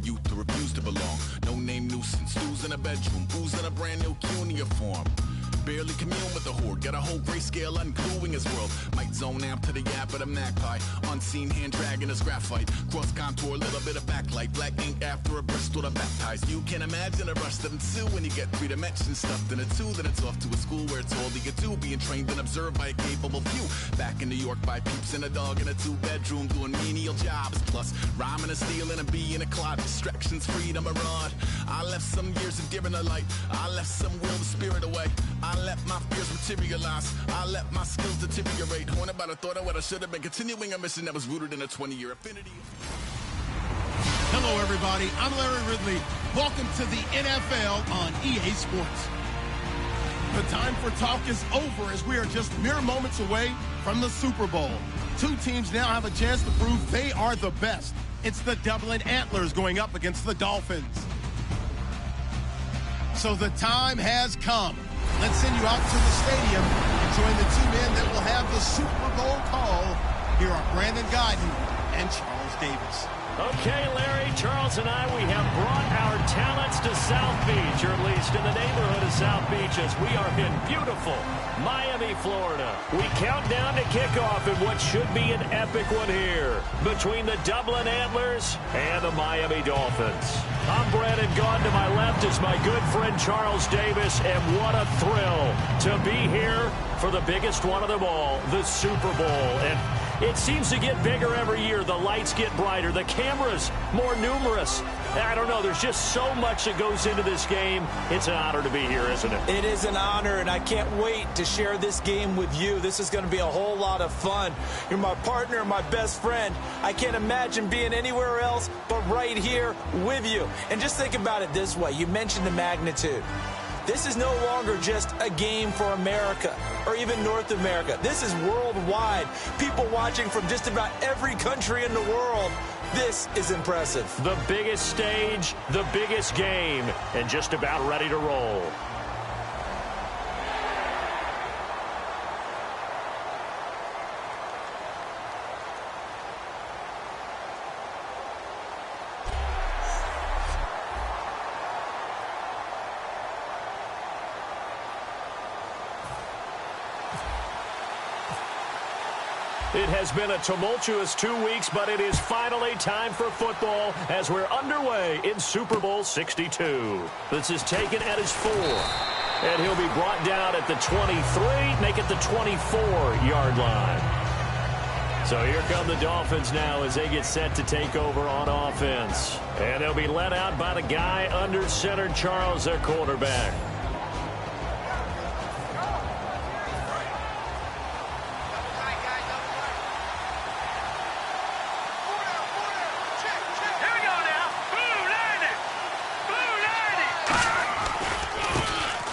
youth who refuse to belong. No-name nuisance, who's in a bedroom, who's in a brand new uniform. Barely commune with the horde, got a whole grayscale ungluing his world. Might zone amp to the yap of the magpie, unseen hand dragging his graphite. Cross contour, little bit of backlight, black ink after a Bristol to baptize. You can imagine a rush that ensue when you get 3 dimensions stuffed in a 2. Then it's off to a school where it's all you get to, being trained and observed by a capable few. Back in New York by peeps and a dog in a 2-bedroom doing menial jobs. Plus rhyming and stealing a bee in a clot, distractions, freedom, a rod. I left some years of deer in the light, I left some will the spirit away. I let my fears materialize, I let my skills deteriorate. Haunted by the thought of what I should have been, continuing a mission that was rooted in a 20-year affinity. Hello everybody, I'm Larry Ridley. Welcome to the NFL on EA Sports. The time for talk is over as we are just mere moments away from the Super Bowl. 2 teams now have a chance to prove they are the best. It's the Dublin Antlers going up against the Dolphins. So the time has come. Let's send you out to the stadium and join the 2 men that will have the Super Bowl call. Here are Brandon Guyton and Charles Davis. Okay, Larry, Charles and I, we have brought our talents to South Beach, or at least in the neighborhood of South Beach, as we are in beautiful Miami, Florida. We count down to kickoff in what should be an epic one here between the Dublin Antlers and the Miami Dolphins. I'm Brandon Gaunt. To my left is my good friend Charles Davis, and what a thrill to be here for the biggest one of them all, the Super Bowl. And it seems to get bigger every year. The lights get brighter. The cameras more numerous. I don't know. There's just so much that goes into this game. It's an honor to be here, isn't it? It is an honor, and I can't wait to share this game with you. This is going to be a whole lot of fun. You're my partner, my best friend. I can't imagine being anywhere else but right here with you. And just think about it this way. You mentioned the magnitude. This is no longer just a game for America or even North America. This is worldwide. People watching from just about every country in the world. This is impressive. The biggest stage, the biggest game, and just about ready to roll. It has been a tumultuous 2 weeks, but it is finally time for football as we're underway in Super Bowl 62. This is taken at his 4, and he'll be brought down at the 23, make it the 24-yard line. So here come the Dolphins now as they get set to take over on offense. And they'll be led out by the guy under center, Charles, their quarterback.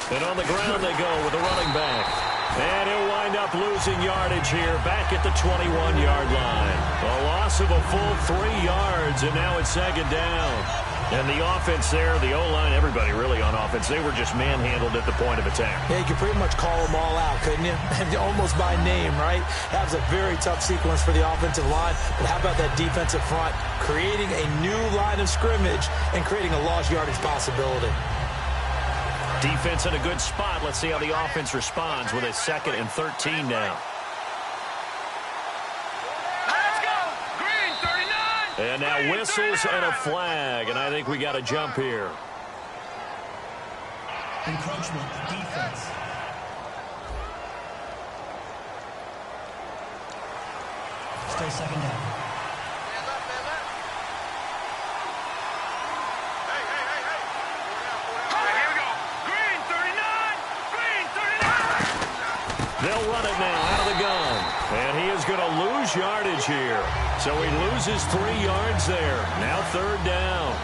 And on the ground they go with the running back. And he'll wind up losing yardage here back at the 21-yard line. A loss of a full 3 yards, and now it's second down. And the offense there, the O-line, everybody really on offense, they were just manhandled at the point of attack. Yeah, you could pretty much call them all out, couldn't you? Almost by name, right? That was a very tough sequence for the offensive line. But how about that defensive front creating a new line of scrimmage and creating a lost yardage possibility? Defense in a good spot. Let's see how the offense responds with a 2nd and 13 now. Let's go! Green 39! And now Green whistles 39! and a flag, and I think we got a jump here. Encroachment, defense. Still second down. They'll run it now out of the gun. And he is going to lose yardage here. So he loses 3 yards there. Now 3rd down.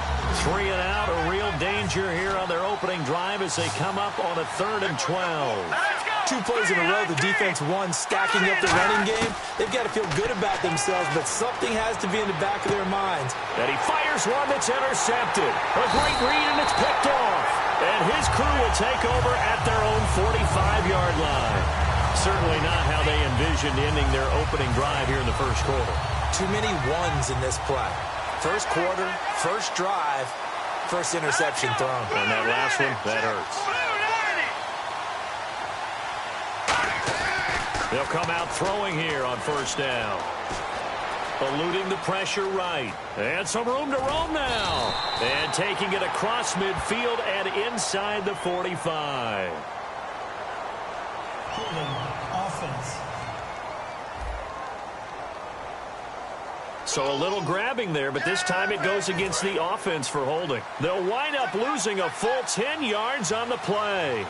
3 and out, a real danger here on their opening drive as they come up on a 3rd and 12. 2 plays in a row, the defense won, stacking up the running game. They've got to feel good about themselves, but something has to be in the back of their minds. And he fires one that's intercepted. A great read, and it's picked off. And his crew will take over at their own 45-yard line. Certainly not how they envisioned ending their opening drive here in the first quarter. Too many ones in this play. First quarter, first drive, first interception thrown. And that last one, that hurts. They'll come out throwing here on first down. Eluding the pressure right. And some room to roam now. And taking it across midfield and inside the 45. Offense. So a little grabbing there, but this time it goes against the offense for holding. They'll wind up losing a full 10 yards on the play.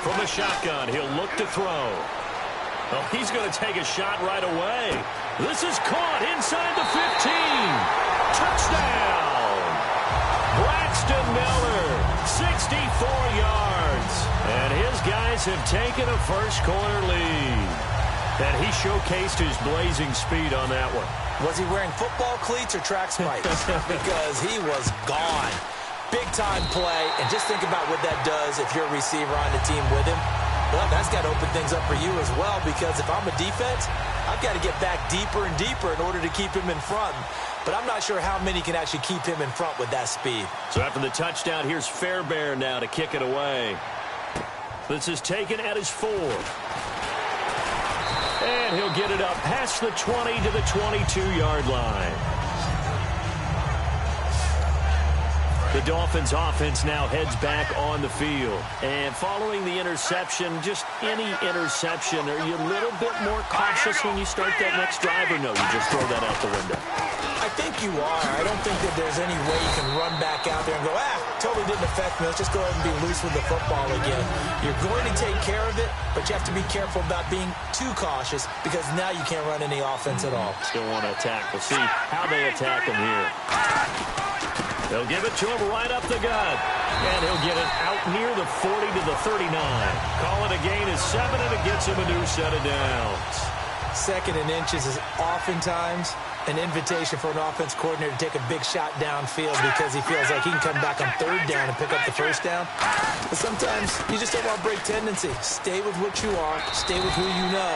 From the shotgun, he'll look to throw. Oh, he's going to take a shot right away. This is caught inside the 15. Touchdown! Braxton Miller, 64 yards. And his guys have taken a first-quarter lead. And he showcased his blazing speed on that one. Was he wearing football cleats or track spikes? Because he was gone. Big-time play, and just think about what that does if you're a receiver on the team with him. Well, that's got to open things up for you as well, because if I'm a defense, I've got to get back deeper and deeper in order to keep him in front. But I'm not sure how many can actually keep him in front with that speed. So after the touchdown, here's Fairbairn now to kick it away. This is taken at his 4. And he'll get it up past the 20 to the 22-yard line. The Dolphins offense now heads back on the field. And following the interception, just any interception, are you a little bit more cautious when you start that next drive, or no, you just throw that out the window? I think you are. I don't think that there's any way you can run back out there and go, totally didn't affect me. Let's just go ahead and be loose with the football again. You're going to take care of it, but you have to be careful about being too cautious, because now you can't run any offense at all. Still want to attack. We'll see how they attack him here. They'll give it to him right up the gut. And he'll get it out near the 40 to the 39. Call it a gain of 7, and it gets him a new set of downs. 2nd and inches is oftentimes an invitation for an offense coordinator to take a big shot downfield because he feels like he can come back on 3rd down and pick up the 1st down. But sometimes you just don't want to break tendency. Stay with what you are, stay with who you know,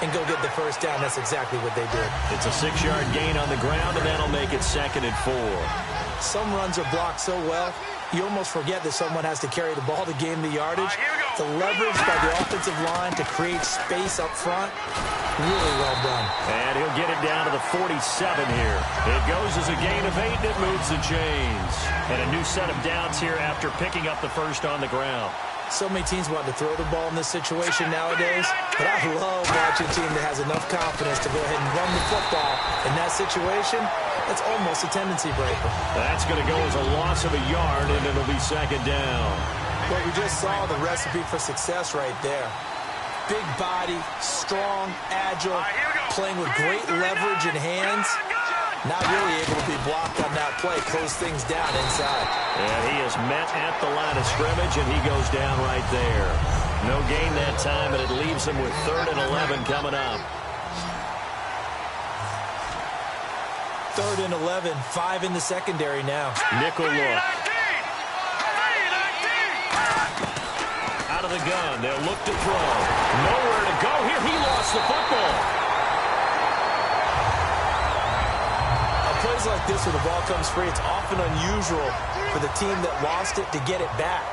and go get the 1st down. That's exactly what they did. It's a 6-yard gain on the ground, and that'll make it 2nd and 4. Some runs are blocked so well, you almost forget that someone has to carry the ball to gain the yardage. The leverage by the offensive line to create space up front, really well done. And he'll get it down to the 47 here. It goes as a gain of 8, and it moves the chains. And a new set of downs here after picking up the 1st on the ground. So many teams want to throw the ball in this situation nowadays, but I love watching a team that has enough confidence to go ahead and run the football. In that situation, that's almost a tendency breaker. That's going to go as a loss of a yard, and it'll be 2nd down. Well, we just saw the recipe for success right there. Big body, strong, agile, playing with great leverage in hands. Not really able to be blocked on that play, close things down inside. And he is met at the line of scrimmage, and he goes down right there. No gain that time, and it leaves him with 3rd and 11 coming up. 3rd and 11, 5 in the secondary now. Nickel look. Out of the gun, they'll look to throw. Nowhere to go here. He lost the football. Plays like this where the ball comes free, it's often unusual for the team that lost it to get it back,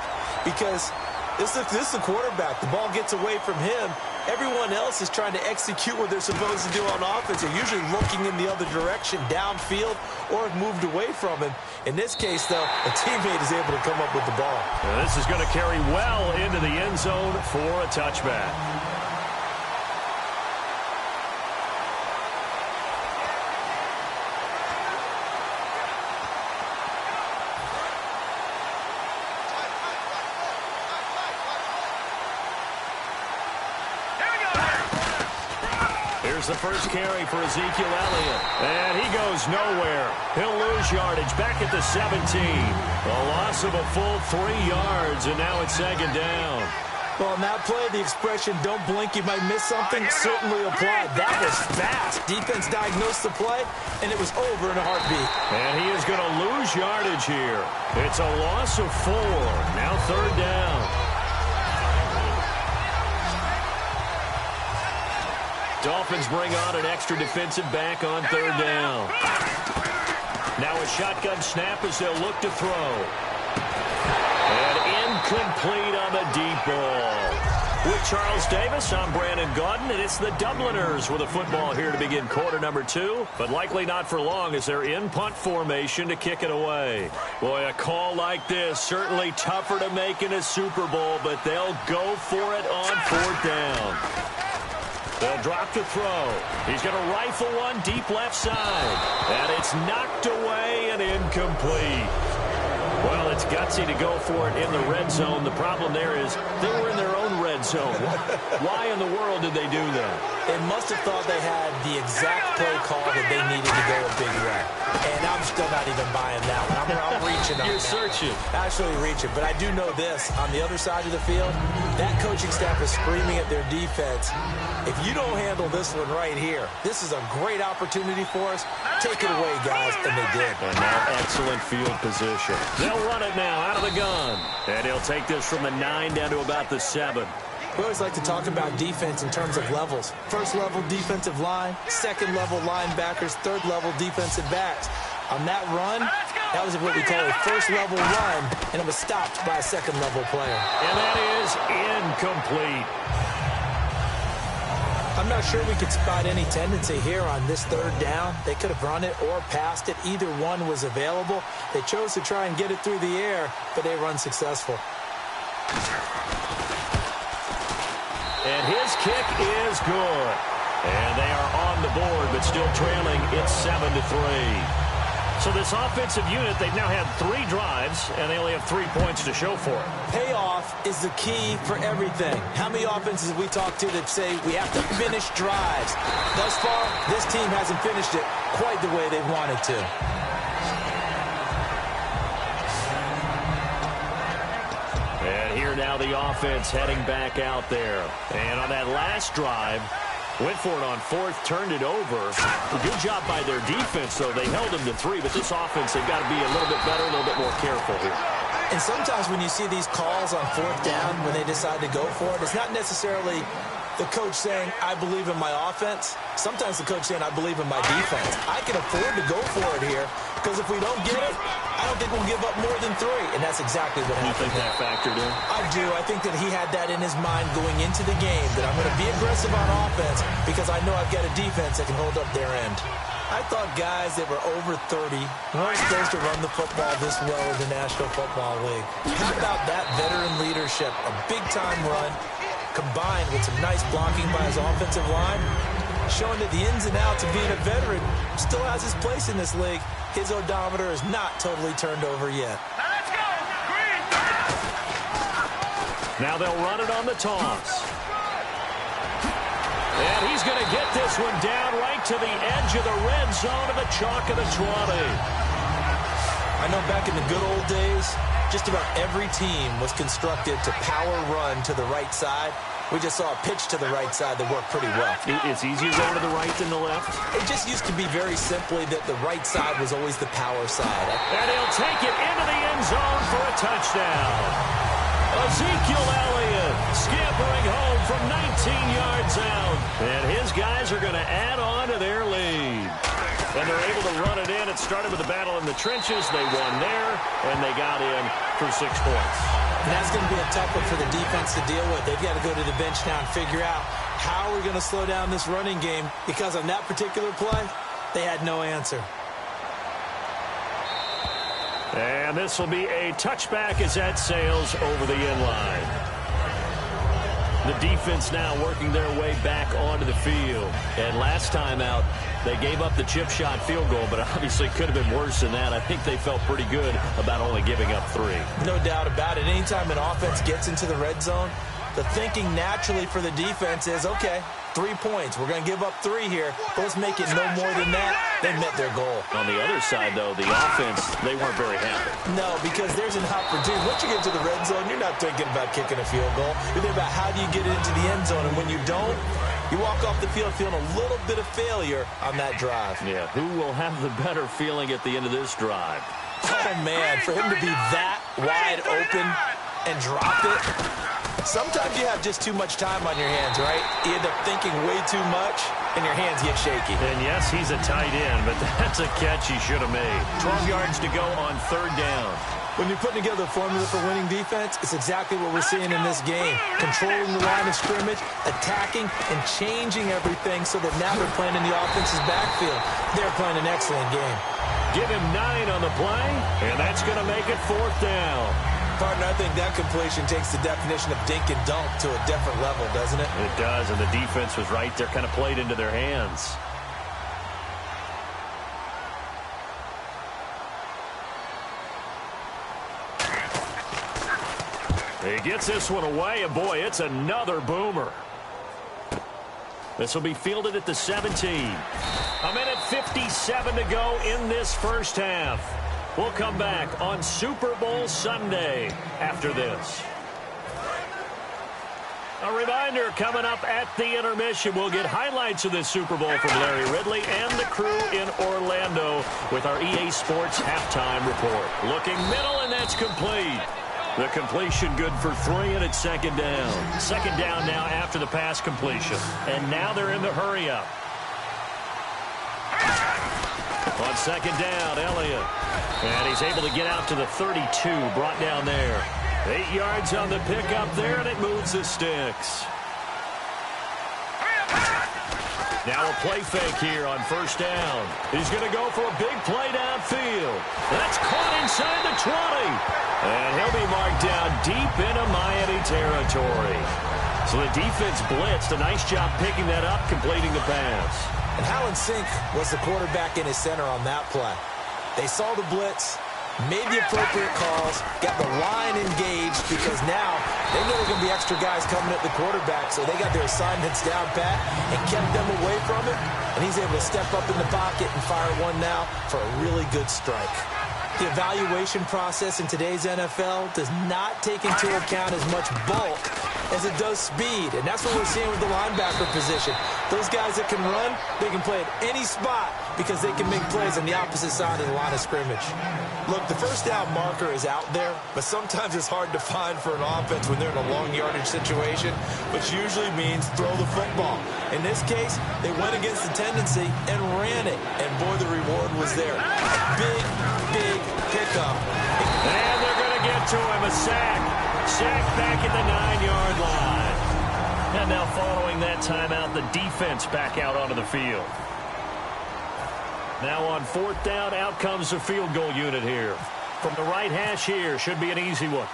because this is the quarterback. The ball gets away from him. Everyone else is trying to execute what they're supposed to do on offense. They're usually looking in the other direction, downfield, or have moved away from him. In this case, though, a teammate is able to come up with the ball. Now, this is going to carry well into the end zone for a touchback. Here's the first carry for Ezekiel Elliott. And he goes nowhere. He'll lose yardage back at the 17. A loss of a full 3 yards, and now it's 2nd down. Well, on that play, the expression, don't blink, you might miss something, certainly applied. That was fast. Defense diagnosed the play, and it was over in a heartbeat. And he is going to lose yardage here. It's a loss of 4. Now 3rd down. Dolphins bring on an extra defensive back on third down. Now a shotgun snap as they'll look to throw. And incomplete on the deep ball. With Charles Davis, I'm Brandon Gaudin, and it's the Dubliners with a football here to begin quarter number 2, but likely not for long as they're in punt formation to kick it away. Boy, a call like this, certainly tougher to make in a Super Bowl, but they'll go for it on fourth down. They'll drop to throw. He's going to rifle one deep left side, and it's knocked away and incomplete. Well, it's gutsy to go for it in the red zone. The problem there is they were in their own red zone. Why in the world did they do that? They must have thought they had the exact play call that they needed to go a big way. And I'm still not even buying that one. I'm reaching on that. You're searching. Actually reaching. But I do know this. On the other side of the field, that coaching staff is screaming at their defense. If you don't handle this one right here, this is a great opportunity for us. Take it away, guys. And they did. And now excellent field position. They'll run it now out of the gun. And he'll take this from the 9 down to about the 7. We always like to talk about defense in terms of levels. First level defensive line, second level linebackers, third level defensive backs. On that run, that was what we call a first level run, and it was stopped by a second level player. And that is incomplete. I'm not sure we could spot any tendency here on this third down. They could have run it or passed it. Either one was available. They chose to try and get it through the air, but they were unsuccessful. And his kick is good. And they are on the board, but still trailing. It's 7-3. So this offensive unit, they've now had 3 drives, and they only have 3 points to show for it. Payoff is the key for everything. How many offenses have we talked to that say we have to finish drives? Thus far, this team hasn't finished it quite the way they wanted to. And here now the offense heading back out there. And on that last drive, went for it on fourth, turned it over. A good job by their defense, though. They held them to 3, but this offense, they've got to be a little bit better, a little bit more careful here. And sometimes when you see these calls on fourth down, when they decide to go for it, it's not necessarily the coach saying, I believe in my offense. Sometimes the coach saying, I believe in my defense. I can afford to go for it here, because if we don't get it, I don't think we'll give up more than 3. And that's exactly what happened. You think that factored in? I do. I think that he had that in his mind going into the game, that I'm going to be aggressive on offense because I know I've got a defense that can hold up their end. I thought guys that were over 30 weren't supposed to run the football this well in the National Football League. How about that veteran leadership? A big-time run combined with some nice blocking by his offensive line, showing that the ins and outs of being a veteran still has his place in this league. His odometer is not totally turned over yet. Now let's go! Green! Now they'll run it on the toss. And he's going to get this one down right to the edge of the red zone of the chalk of the 20. I know back in the good old days, just about every team was constructed to power run to the right side. We just saw a pitch to the right side that worked pretty well. It's easier going to the right than the left? It just used to be very simply that the right side was always the power side. And he'll take it into the end zone for a touchdown. Ezekiel Elliott scampering home from 19 yards out. And his guys are going to add on to their lead. And they're able to run it in. It started with a battle in the trenches. They won there, and they got in for 6 points. And that's going to be a tough one for the defense to deal with. They've got to go to the bench now and figure out how we're going to slow down this running game, because on that particular play, they had no answer. And this will be a touchback as that sails over the end line. The defense now working their way back onto the field. And last time out, they gave up the chip shot field goal, but obviously could have been worse than that. I think they felt pretty good about only giving up 3. No doubt about it. Anytime an offense gets into the red zone, the thinking naturally for the defense is, okay, 3 points. We're going to give up 3 here, but let's make it no more than that. They met their goal. On the other side, though, the offense, they weren't very happy. No, because there's an opportunity. Once you get to the red zone, you're not thinking about kicking a field goal. You're thinking about how do you get into the end zone, and when you don't, you walk off the field feeling a little bit of failure on that drive. Yeah, who will have the better feeling at the end of this drive? Oh, man, for him to be that wide open and drop it, Sometimes you have just too much time on your hands, right? You end up thinking way too much, and your hands get shaky. And yes, he's a tight end, but that's a catch he should have made. 12 yards to go on 3rd down. When you're putting together a formula for winning defense, it's exactly what we're seeing in this game. Controlling the line of scrimmage, attacking, and changing everything so that now they're playing in the offense's backfield. They're playing an excellent game. Give him 9 on the play, and that's going to make it 4th down. Partner, I think that completion takes the definition of dink and dunk to a different level, doesn't it? It does, and the defense was right there, kind of played into their hands. He gets this one away, and boy, it's another boomer. This will be fielded at the 17. A minute 57 to go in this first half. We'll come back on Super Bowl Sunday after this. A reminder, coming up at the intermission, we'll get highlights of this Super Bowl from Larry Ridley and the crew in Orlando with our EA Sports halftime report. Looking middle, and that's complete. The completion good for 3, and it's 2nd down. 2nd down now after the pass completion. And now they're in the hurry-up. On 2nd down, Elliott. And he's able to get out to the 32, brought down there. 8 yards on the pickup there, and it moves the sticks. Now a play fake here on 1st down. He's going to go for a big play downfield. That's caught inside the 20. And he'll be marked down deep into Miami territory. So the defense blitzed. A nice job picking that up, completing the pass. And Hallen Sink was the quarterback in his center on that play. They saw the blitz, made the appropriate calls, got the line engaged because now they know there are going to be extra guys coming at the quarterback, so they got their assignments down pat and kept them away from it, and he's able to step up in the pocket and fire one now for a really good strike. The evaluation process in today's NFL does not take into account as much bulk as it does speed, and that's what we're seeing with the linebacker position. Those guys that can run, they can play at any spot because they can make plays on the opposite side of the line of scrimmage. Look, the 1st down marker is out there, but sometimes it's hard to find for an offense when they're in a long yardage situation, which usually means throw the football. In this case, they went against the tendency and ran it, and boy, the reward was there. Big pickup. And they're going to get to him, a sack. Sack back at the 9-yard line. And now following that timeout, the defense back out onto the field. Now on 4th down, out comes the field goal unit here. From the right hash here, should be an easy one.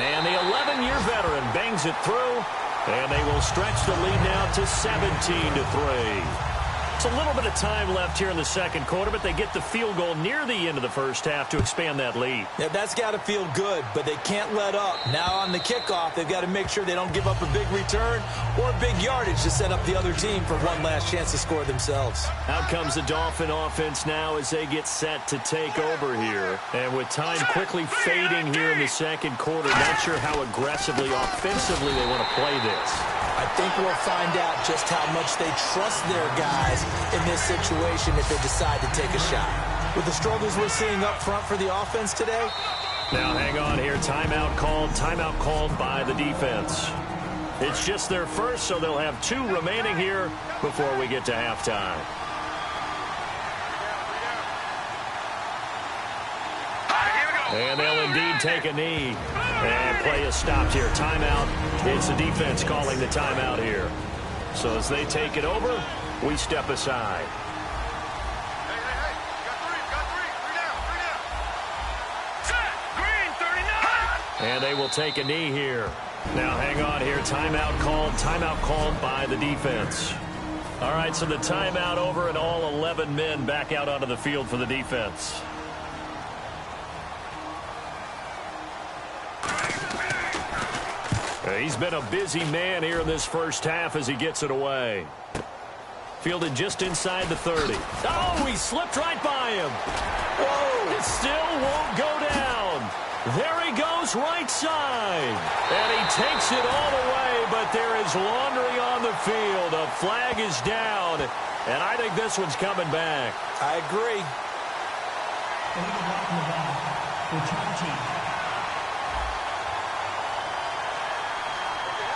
And the 11-year veteran bangs it through, and they will stretch the lead now to 17-3. It's a little bit of time left here in the 2nd quarter, but they get the field goal near the end of the first half to expand that lead. Yeah, that's got to feel good, but they can't let up. Now on the kickoff, they've got to make sure they don't give up a big return or big yardage to set up the other team for one last chance to score themselves. Out comes the Dolphin offense now as they get set to take over here. And with time quickly fading here in the 2nd quarter, not sure how aggressively, offensively they want to play this. I think we'll find out just how much they trust their guys in this situation if they decide to take a shot. With the struggles we're seeing up front for the offense today. Now hang on here. Timeout called by the defense. It's just their first, so they'll have 2 remaining here before we get to halftime. And they'll indeed take a knee. And play is stopped here. Timeout. It's the defense calling the timeout here. So as they take it over, we step aside. And they will take a knee here. Now hang on here. Timeout called by the defense. All right, so the timeout over and all 11 men back out onto the field for the defense. He's been a busy man here in this first half as he gets it away. Fielded just inside the 30. Oh, he slipped right by him. Whoa, it still won't go down. There he goes right side. And he takes it all the way, but there is laundry on the field. A flag is down, and I think this one's coming back. I agree. Return team.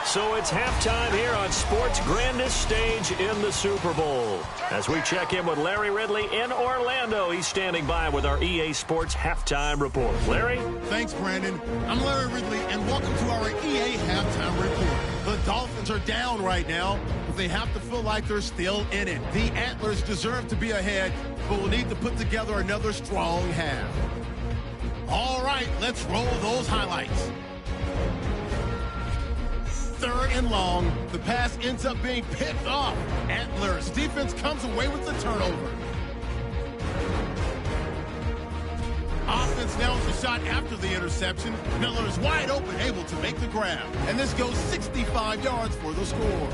So it's halftime here on sports' grandest stage in the Super Bowl. As we check in with Larry Ridley in Orlando, he's standing by with our EA Sports Halftime Report. Larry? Thanks, Brandon. I'm Larry Ridley, and welcome to our EA Halftime Report. The Dolphins are down right now, but they have to feel like they're still in it. The Antlers deserve to be ahead, but will need to put together another strong half. All right, let's roll those highlights. 3rd and long. The pass ends up being picked off. Antlers defense comes away with the turnover. Offense now is a shot after the interception. Miller is wide open, able to make the grab. And this goes 65 yards for the score.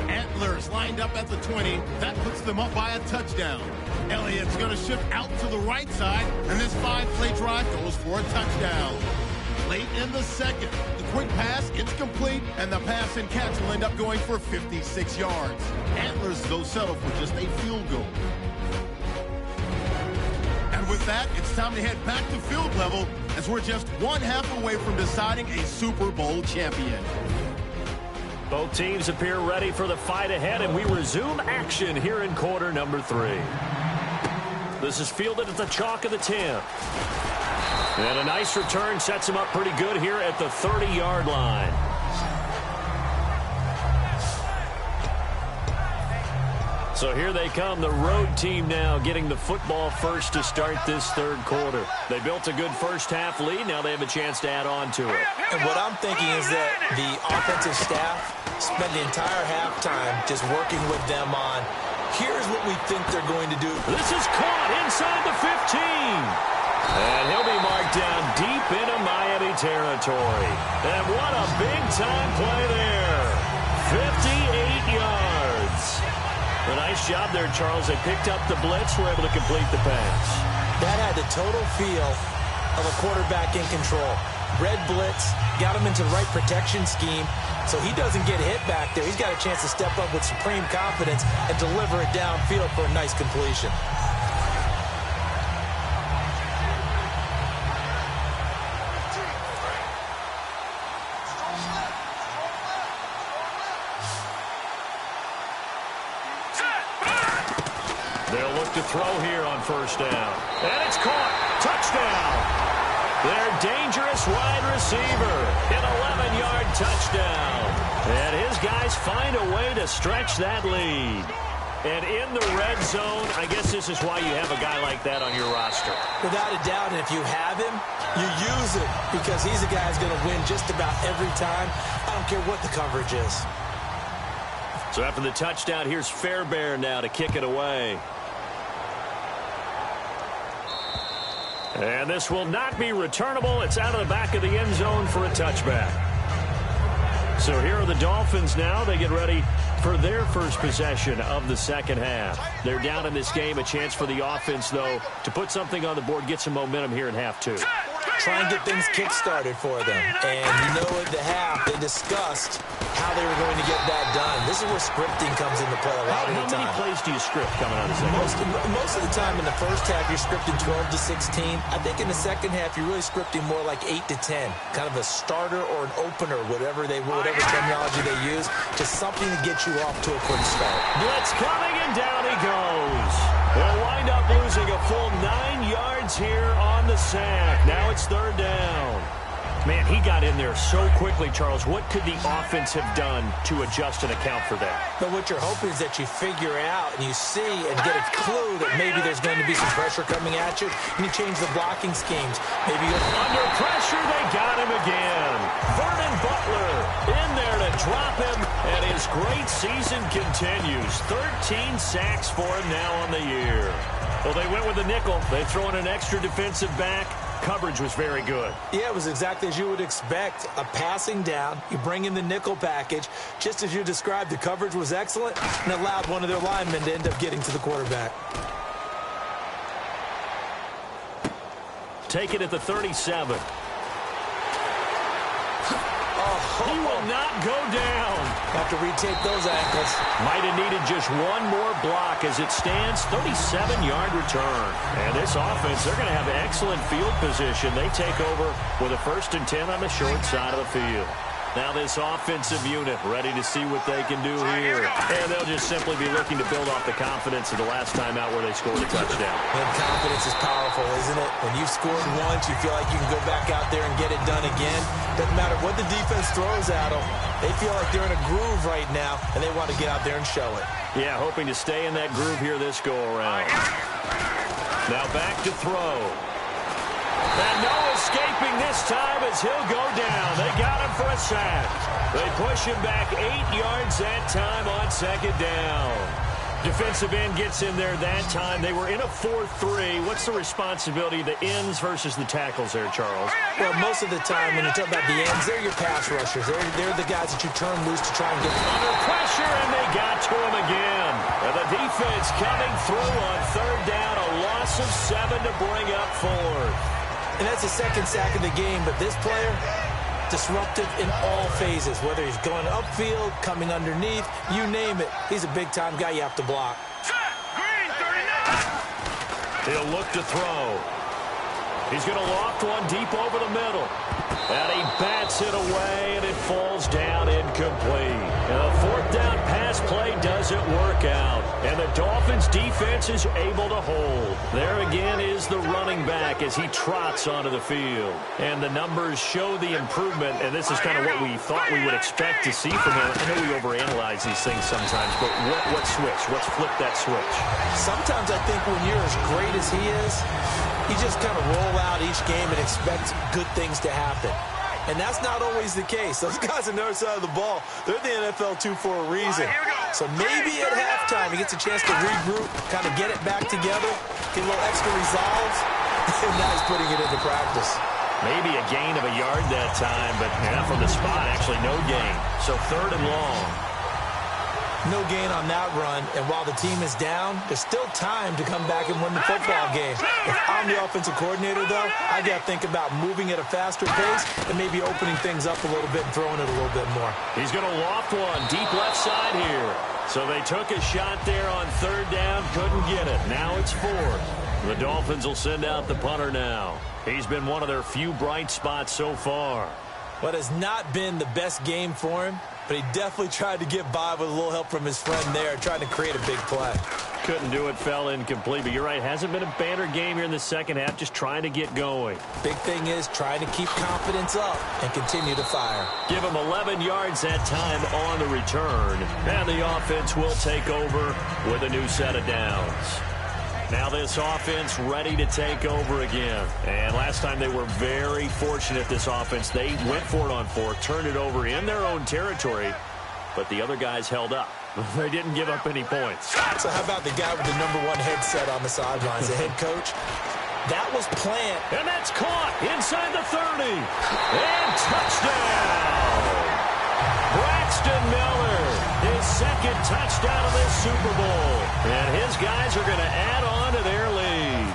Antlers lined up at the 20. That puts them up by a touchdown. Elliott's going to shift out to the right side, and this 5-play drive goes for a touchdown. Late in the second, the quick pass, it's complete, and the pass and catch will end up going for 56 yards. Antlers, though, settle for just a field goal. And with that, it's time to head back to field level as we're just one half away from deciding a Super Bowl champion. Both teams appear ready for the fight ahead, and we resume action here in quarter number 3. This is fielded at the chalk of the 10. And a nice return sets him up pretty good here at the 30-yard line. So here they come, the road team now getting the football first to start this 3rd quarter. They built a good first half lead. Now they have a chance to add on to it. And what I'm thinking is that the offensive staff spent the entire halftime just working with them on, here's what we think they're going to do. This is caught inside the 15. And he'll be marked down deep into Miami territory. And what a big-time play there. 58 yards. A nice job there, Charles. They picked up the blitz, were able to complete the pass. That had the total feel of a quarterback in control. Red blitz, got him into the right protection scheme, so he doesn't get hit back there. He's got a chance to step up with supreme confidence and deliver it downfield for a nice completion. They'll look to throw here on 1st down. And it's caught. Touchdown. Their dangerous wide receiver. An 11-yard touchdown. And his guys find a way to stretch that lead. And in the red zone, I guess this is why you have a guy like that on your roster. Without a doubt, and if you have him, you use it because he's a guy who's going to win just about every time. I don't care what the coverage is. So after the touchdown, here's Fairbairn now to kick it away. And this will not be returnable. It's out of the back of the end zone for a touchback. So here are the Dolphins now. They get ready for their first possession of the second half. They're down in this game. A chance for the offense, though, to put something on the board, get some momentum here in half 2. Try and get things kick-started for them. And you know at the half, they discussed how they were going to get that done. This is where scripting comes into play a lot of the time. How many plays do you script coming out of the second half? Most of the time in the first half, you're scripting 12 to 16. I think in the second half, you're really scripting more like 8 to 10. Kind of a starter or an opener, whatever terminology they use. Just something to get you off to a quick start. Blitz coming, and down he goes. They'll wind up losing a full 9 yards here on the sack. Now it's 3rd down. Man, he got in there so quickly, Charles. What could the offense have done to adjust and account for that? But what you're hoping is that you figure out and you see and get a clue that maybe there's going to be some pressure coming at you, and you change the blocking schemes. Maybe under pressure, they got him again. Vernon Butler in there to drop him, and his great season continues. 13 sacks for him now on the year. Well, they went with the nickel. They throw in an extra defensive back. Coverage was very good. Yeah, it was exactly as you would expect. A passing down, you bring in the nickel package. Just as you described, the coverage was excellent and allowed one of their linemen to end up getting to the quarterback. Take it at the 37. He will not go down. Have to retape those ankles. Might have needed just one more block. As it stands, 37-yard return. And this offense, they're going to have excellent field position. They take over with a 1st and 10 on the short side of the field. Now this offensive unit ready to see what they can do here. And they'll just simply be looking to build off the confidence of the last time out where they scored a touchdown. And confidence is powerful, isn't it? When you've scored once, you feel like you can go back out there and get it done again. Doesn't matter what the defense throws at them. They feel like they're in a groove right now, and they want to get out there and show it. Yeah, hoping to stay in that groove here this go-around. Now back to throw. And no escaping this time as he'll go down. They got him for a sack. They push him back 8 yards that time on second down. Defensive end gets in there that time. They were in a 4-3. What's the responsibility of the ends versus the tackles there, Charles? Well, most of the time when you talk about the ends, they're your pass rushers. They're the guys that you turn loose to try and get under pressure, and they got to him again. And the defense coming through on third down. A loss of 7 to bring up fourth. And that's the second sack of the game, but this player, disruptive in all phases, whether he's going upfield, coming underneath, you name it. He's a big-time guy you have to block. He'll look to throw. He's going to loft one deep over the middle. And he bats it away, and it falls down incomplete. And a fourth down pass play doesn't work out. And the Dolphins' defense is able to hold. There again is the running back as he trots onto the field. And the numbers show the improvement, and this is kind of what we thought we would expect to see from him. I know we overanalyze these things sometimes, but what switch? Let's flip that switch. Sometimes I think when you're as great as he is, you just kind of roll out each game and expect good things to happen. And that's not always the case. Those guys on the other side of the ball, they're the NFL 2 for a reason. So maybe at halftime he gets a chance to regroup, kind of get it back together, get a little extra resolve, and now he's putting it into practice. Maybe a gain of a yard that time, but from the spot, actually no gain. So third and long. No gain on that run, and while the team is down, there's still time to come back and win the football game. If I'm the offensive coordinator, though, I got to think about moving at a faster pace and maybe opening things up a little bit and throwing it a little bit more. He's going to loft one deep left side here. So they took a shot there on third down, couldn't get it. Now it's fourth. The Dolphins will send out the punter now. He's been one of their few bright spots so far. What has not been the best game for him, but he definitely tried to get by with a little help from his friend there, trying to create a big play. Couldn't do it, fell incomplete, but you're right, hasn't been a banner game here in the second half, just trying to get going. Big thing is trying to keep confidence up and continue to fire. Give him 11 yards that time on the return, and the offense will take over with a new set of downs. Now this offense ready to take over again. And last time they were very fortunate, this offense. They went for it on fourth, turned it over in their own territory, but the other guys held up. They didn't give up any points. So how about the guy with the #1 headset on the sidelines, the head coach? That was planned. And that's caught inside the 30. And touchdown! Braxton Miller, his second touchdown of this Super Bowl. And his guys are going to add on to their lead.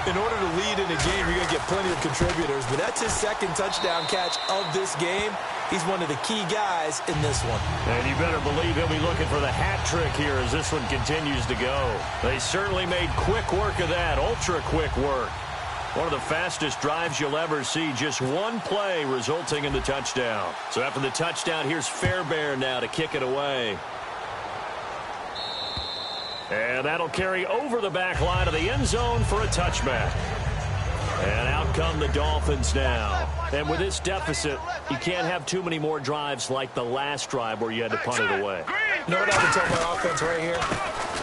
In order to lead in a game, you're going to get plenty of contributors, but that's his second touchdown catch of this game. He's one of the key guys in this one. And you better believe he'll be looking for the hat trick here as this one continues to go. They certainly made quick work of that, ultra quick work. One of the fastest drives you'll ever see, just one play resulting in the touchdown. So after the touchdown, here's Fairbairn now to kick it away. And that'll carry over the back line of the end zone for a touchback. And out come the Dolphins now. And with this deficit, you can't have too many more drives like the last drive where you had to punt it away. You know what I've been telling my offense right here?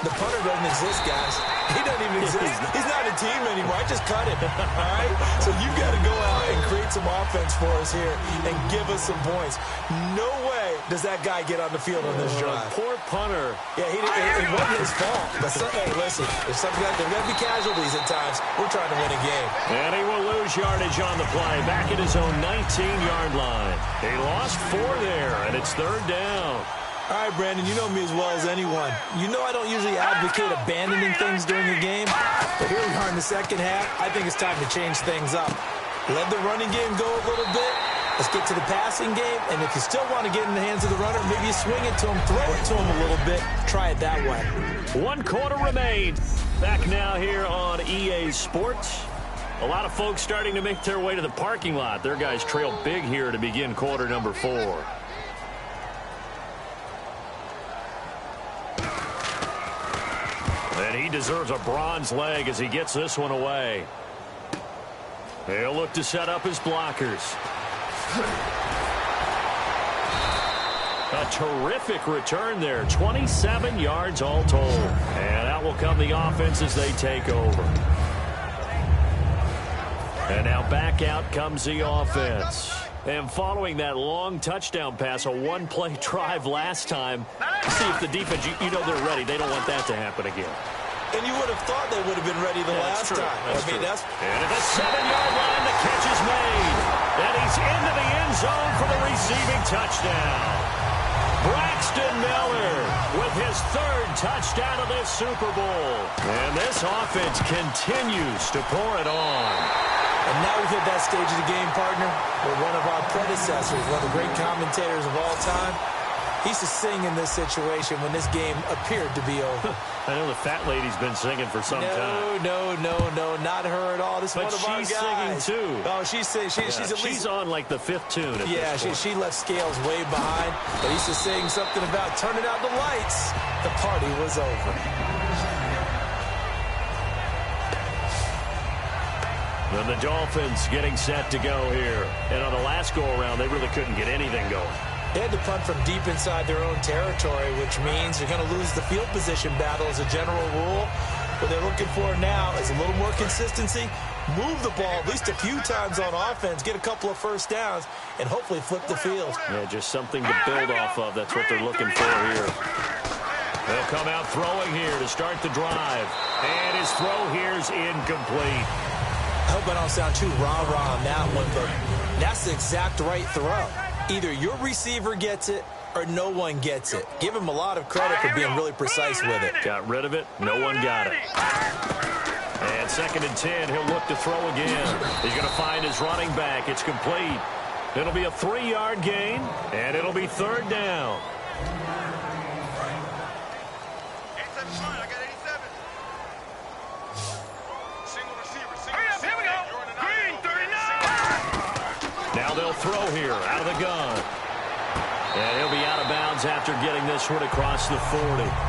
The punter doesn't exist, guys. He doesn't even exist. He's not a team anymore. I just cut it. All right? So you've got to go out and create some offense for us here and give us some points. No way does that guy get on the field on this drive. Poor punter. Yeah, it wasn't his fault. But hey, listen, there's something like there's going to be casualties at times. We're trying to win a game. And he will lose yardage on the play, back at his own 19-yard line. He lost 4 there, and it's third down. All right, Brandon, you know me as well as anyone. You know I don't usually advocate abandoning things during a game, but here we are in the second half. I think it's time to change things up. Let the running game go a little bit. Let's get to the passing game, and if you still want to get in the hands of the runner, maybe you swing it to him, throw it to him a little bit. Try it that way. 1 quarter remains. Back now here on EA Sports. A lot of folks starting to make their way to the parking lot. Their guys trail big here to begin quarter number 4. And he deserves a bronze leg as he gets this one away. He'll look to set up his blockers. A terrific return there. 27 yards all told. And out will come the offense as they take over. And now back out comes the offense. And following that long touchdown pass, a one-play drive last time, see if the defense, you know they're ready. They don't want that to happen again. And you would have thought they would have been ready the last time. And at the 7-yard line, the catch is made. And he's into the end zone for the receiving touchdown. Braxton Miller with his 3rd touchdown of this Super Bowl. And this offense continues to pour it on. And now we've hit that stage of the game, partner, where one of our predecessors, one of the great commentators of all time, he used to sing in this situation when this game appeared to be over. I know the fat lady's been singing for some time. No, not her at all. This is one of our guys. But she's singing too. Oh, she's singing. She's on like the 5th tune. She left Scales way behind. But he used to sing something about turning out the lights. The party was over. And the Dolphins getting set to go here. And on the last go-around, they really couldn't get anything going. They had to punt from deep inside their own territory, which means you're going to lose the field position battle as a general rule. What they're looking for now is a little more consistency, move the ball at least a few times on offense, get a couple of first downs, and hopefully flip the field. Yeah, just something to build off of. That's what they're looking for here. They'll come out throwing here to start the drive. And his throw here's incomplete. I hope I don't sound too rah-rah on that one, but that's the exact right throw. Either your receiver gets it or no one gets it. Give him a lot of credit for being really precise with it. Got rid of it. No one got it. And 2nd and 10. He'll look to throw again. He's going to find his running back. It's complete. It'll be a 3-yard gain, and it'll be 3rd down. Now they'll throw here out of the gun. And he'll be out of bounds after getting this one across the 40.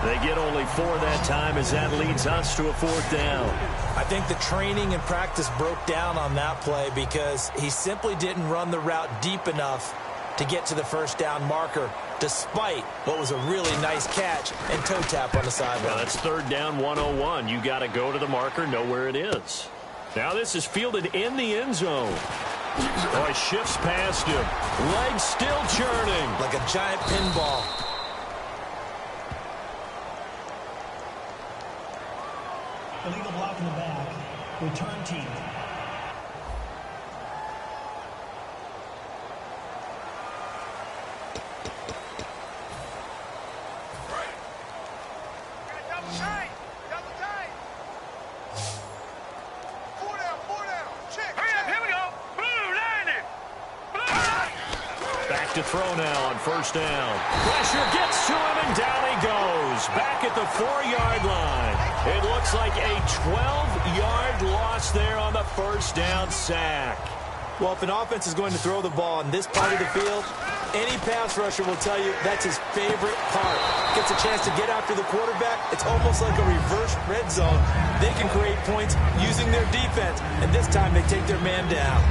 They get only 4 that time as that leads us to a 4th down. I think the training and practice broke down on that play because he simply didn't run the route deep enough to get to the first down marker, despite what was a really nice catch and toe tap on the sideline. Well, that's 3rd down 101. You got to go to the marker, know where it is. Now this is fielded in the end zone. Oh, he shifts past him. Legs still churning. Like a giant pinball. Illegal block in the back. Return team. To throw now on 1st down. Pressure gets to him, and down he goes. Back at the 4-yard line. It looks like a 12-yard loss there on the 1st down sack. Well, if an offense is going to throw the ball in this part of the field, any pass rusher will tell you that's his favorite part. Gets a chance to get after the quarterback. It's almost like a reverse red zone. They can create points using their defense, and this time they take their man down.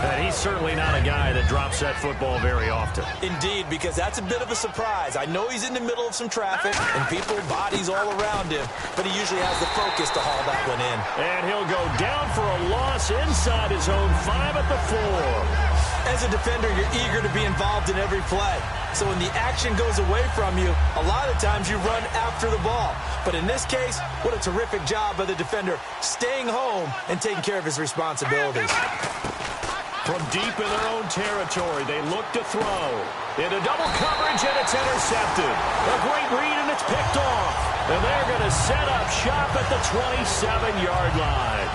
And he's certainly not a guy that drops that football very often. Indeed, because that's a bit of a surprise. I know he's in the middle of some traffic and people, bodies all around him, but he usually has the focus to haul that one in. And he'll go down for a loss inside his own 5 at the 4. As a defender, you're eager to be involved in every play. So when the action goes away from you, a lot of times you run after the ball. But in this case, what a terrific job by the defender staying home and taking care of his responsibilities. From deep in their own territory, they look to throw. Into double coverage, and it's intercepted. A great read, and it's picked off. And they're going to set up shop at the 27-yard line.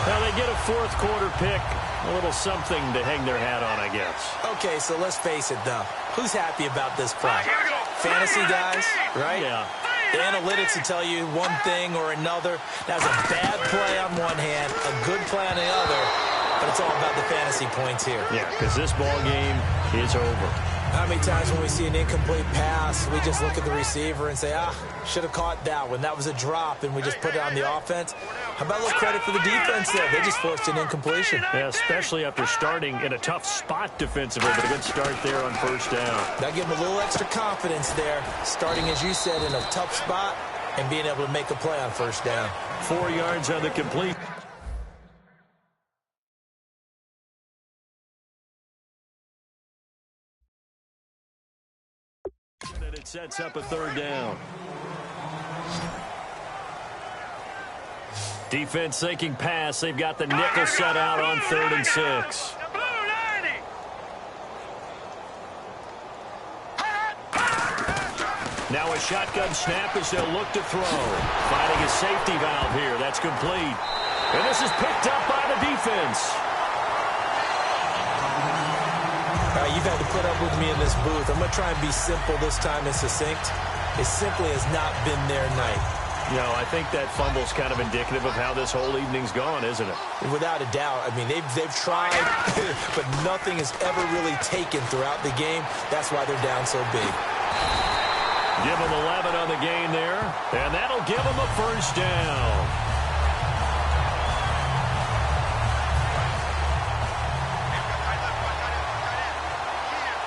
Now they get a 4th quarter pick. A little something to hang their hat on, I guess. Okay, so let's face it, though. Who's happy about this play? Fantasy guys, right? Yeah. The analytics will tell you one thing or another. That's a bad play on one hand, a good play on the other. but it's all about the fantasy points here. Yeah, because this ball game is over. How many times when we see an incomplete pass, we just look at the receiver and say, should have caught that one. That was a drop, and we just put it on the offense. How about a little credit for the defense there? They just forced an incompletion. Yeah, especially after starting in a tough spot defensively, but a good start there on first down. That gave them a little extra confidence there, starting, as you said, in a tough spot and being able to make a play on first down. 4 yards on the complete. And it sets up a third down. Defense thinking pass. They've got the nickel set out on 3rd and 6. Now a shotgun snap as they'll look to throw. Finding a safety valve here. That's complete. And this is picked up by the defense. You've had to put up with me in this booth. I'm going to try and be simple this time and succinct. It simply has not been their night. No, I think that fumble's kind of indicative of how this whole evening's gone, isn't it? Without a doubt. I mean, they've tried, but nothing has ever really taken throughout the game. That's why they're down so big. Give them 11 on the gain there, and that'll give them a first down.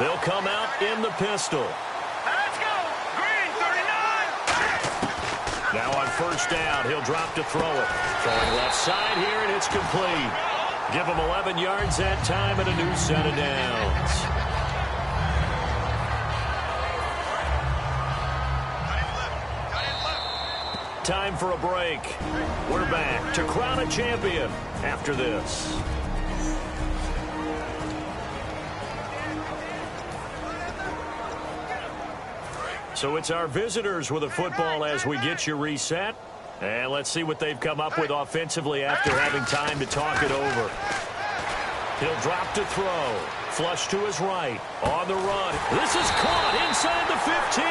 They'll come out in the pistol. Let's go. Green, 39. Now on first down, he'll drop to throw it. Throwing left side here, and it's complete. Give him 11 yards that time and a new set of downs. Time for a break. We're back to crown a champion after this. So it's our visitors with a football as we get you reset. And let's see what they've come up with offensively after having time to talk it over. He'll drop to throw. Flush to his right. On the run. This is caught inside the 15.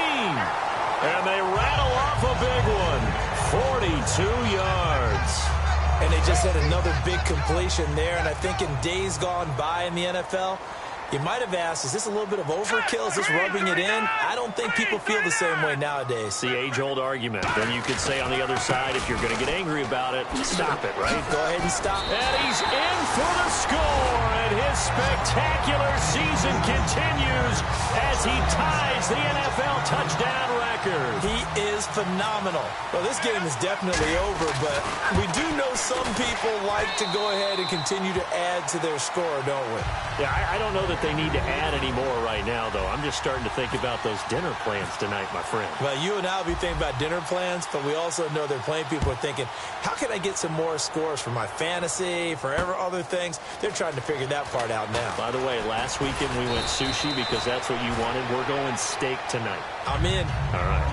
And they rattle off a big one. 42 yards. And they just had another big completion there. And I think in days gone by in the NFL, you might have asked, is this a little bit of overkill? Is this rubbing it in? I don't think people feel the same way nowadays. The age-old argument. Then you could say on the other side, if you're going to get angry about it, stop it, right? Go ahead and stop. And he's in for the score, and his spectacular season continues as he ties the NFL touchdown record. He is phenomenal. Well, this game is definitely over, but we do know some people like to go ahead and continue to add to their score, don't we? Yeah, I don't know that they need to add any more right now, though. I'm just starting to think about those dinner plans tonight, my friend. Well, you and I will be thinking about dinner plans, but we also know there are plenty of people are thinking, how can I get some more scores for my fantasy, for other things? They're trying to figure that part out now. By the way, last weekend we went sushi because that's what you wanted. We're going steak tonight. I'm in. All right.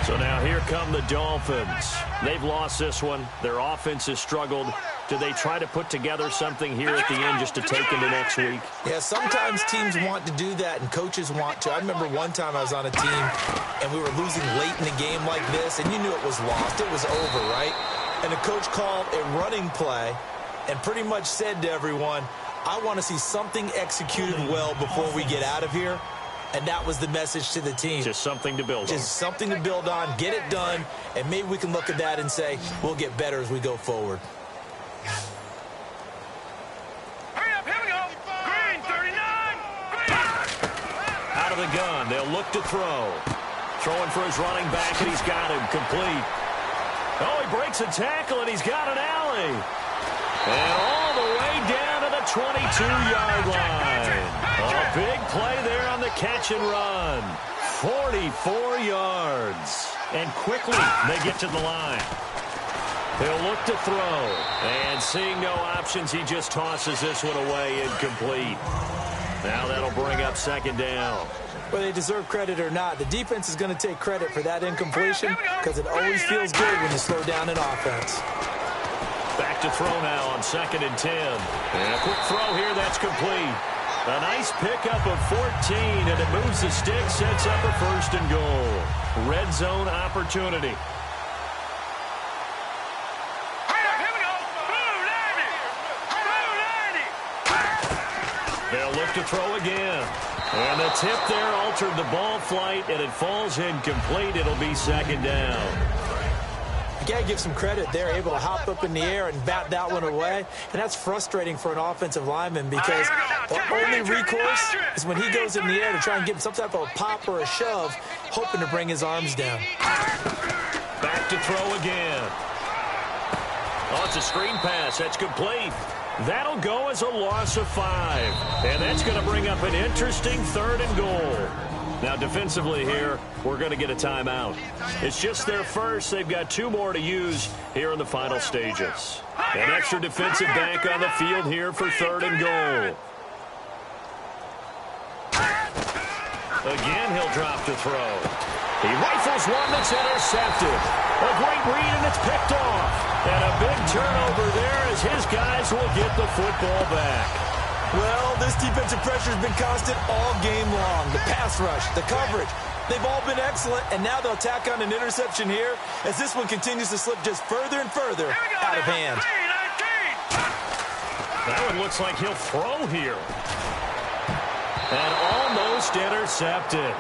So now here come the Dolphins. They've lost this one. Their offense has struggled. Do they try to put together something here at the end just to take into next week? Yeah, sometimes teams want to do that and coaches want to. I remember one time I was on a team and we were losing late in a game like this and you knew it was lost. It was over, right? And the coach called a running play and pretty much said to everyone, I want to see something executed well before we get out of here. And that was the message to the team. Just something to build on. Just something to build on, get it done, and maybe we can look at that and say, we'll get better as we go forward. Hurry up, here we go. Green, 39. Green. Out of the gun, they'll look to throw. Throwing for his running back, and he's got him complete. Oh, he breaks a tackle, and he's got an alley. And all the way down to the 22-yard line. A big play there on the catch and run. 44 yards. And quickly they get to the line. He'll look to throw. And seeing no options, he just tosses this one away incomplete. Now that'll bring up second down. Whether they deserve credit or not, the defense is going to take credit for that incompletion because it always feels good when you slow down an offense. Back to throw now on 2nd and 10. And a quick throw here, that's complete. A nice pickup of 14, and it moves the stick, sets up a 1st and goal. Red zone opportunity. Hurry up, here we go. They'll look to throw again. And the tip there altered the ball flight, and it falls incomplete. It'll be second down. You got to give some credit. They're able to hop up in the air and bat that one away. And that's frustrating for an offensive lineman because the only recourse is when he goes in the air to try and get some type of a pop or a shove, hoping to bring his arms down. Back to throw again. Oh, it's a screen pass. That's complete. That'll go as a loss of 5. And that's going to bring up an interesting 3rd and goal. Now, defensively here, we're going to get a timeout. It's just their first. They've got 2 more to use here in the final stages. An extra defensive back on the field here for 3rd and goal. Again, he'll drop to throw. He rifles one that's intercepted. A great read, and it's picked off. And a big turnover there as his guys will get the football back. Well, this defensive pressure has been constant all game long. The pass rush, the coverage, they've all been excellent, and now they'll tack on an interception here as this one continues to slip just further and further out of hand. That one looks like he'll throw here. And almost intercepted.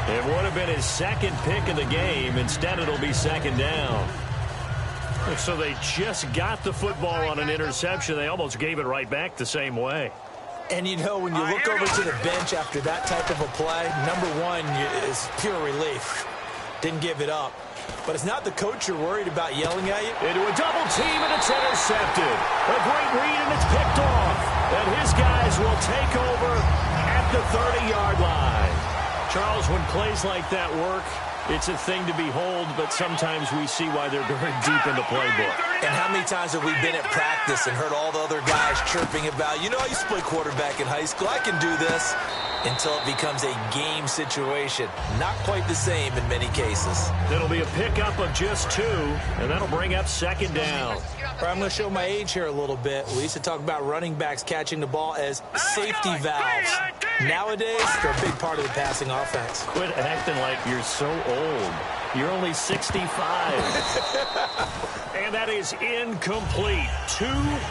It would have been his 2nd pick of the game. Instead, it'll be second down. So they just got the football on an interception. They almost gave it right back the same way. And, you know, when you look over to the bench after that type of a play, number one is pure relief. Didn't give it up. But it's not the coach you're worried about yelling at you. Into a double team, and it's intercepted. A great read, and it's picked off. And his guys will take over at the 30-yard line. Charles, when plays like that work, it's a thing to behold, but sometimes we see why they're very deep in the playbook. And how many times have we been at practice and heard all the other guys chirping about, you know, I used to play quarterback in high school, I can do this, until it becomes a game situation. Not quite the same in many cases. It'll be a pickup of just 2, and that'll bring up second down. I'm going to show my age here a little bit. We used to talk about running backs catching the ball as safety valves. Nowadays, they're a big part of the passing offense. Quit acting like you're so old. You're only 65. And that is incomplete. 2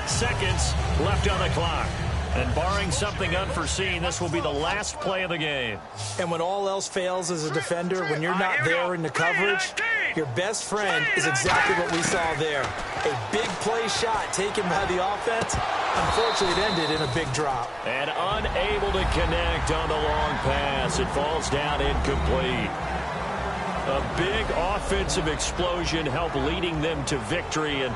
seconds left on the clock. And barring something unforeseen, this will be the last play of the game. And when all else fails as a defender, when you're not there in the coverage, your best friend is exactly what we saw there. A big play shot taken by the offense. Unfortunately, it ended in a big drop. And unable to connect on the long pass. It falls down incomplete. A big offensive explosion helped leading them to victory. And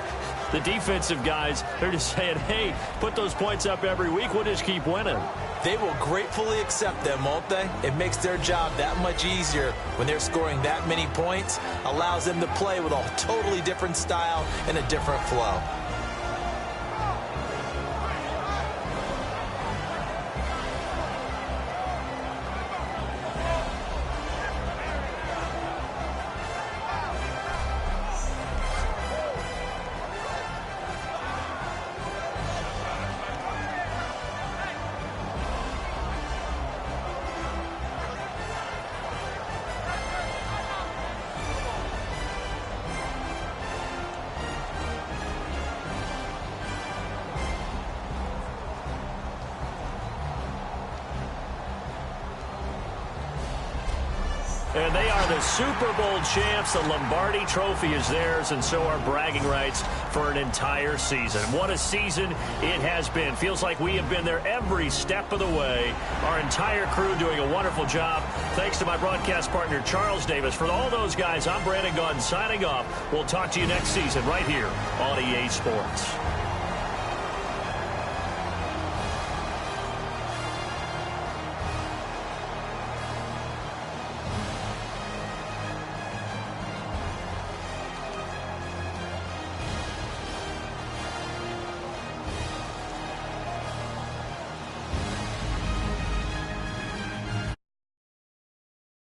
the defensive guys, they're just saying, hey, put those points up every week. We'll just keep winning. They will gratefully accept them, won't they? It makes their job that much easier when they're scoring that many points. Allows them to play with a totally different style and a different flow. And they are the Super Bowl champs. The Lombardi Trophy is theirs, and so are bragging rights for an entire season. What a season it has been. Feels like we have been there every step of the way. Our entire crew doing a wonderful job. Thanks to my broadcast partner, Charles Davis. For all those guys, I'm Brandon Gaudin signing off. We'll talk to you next season right here on EA Sports.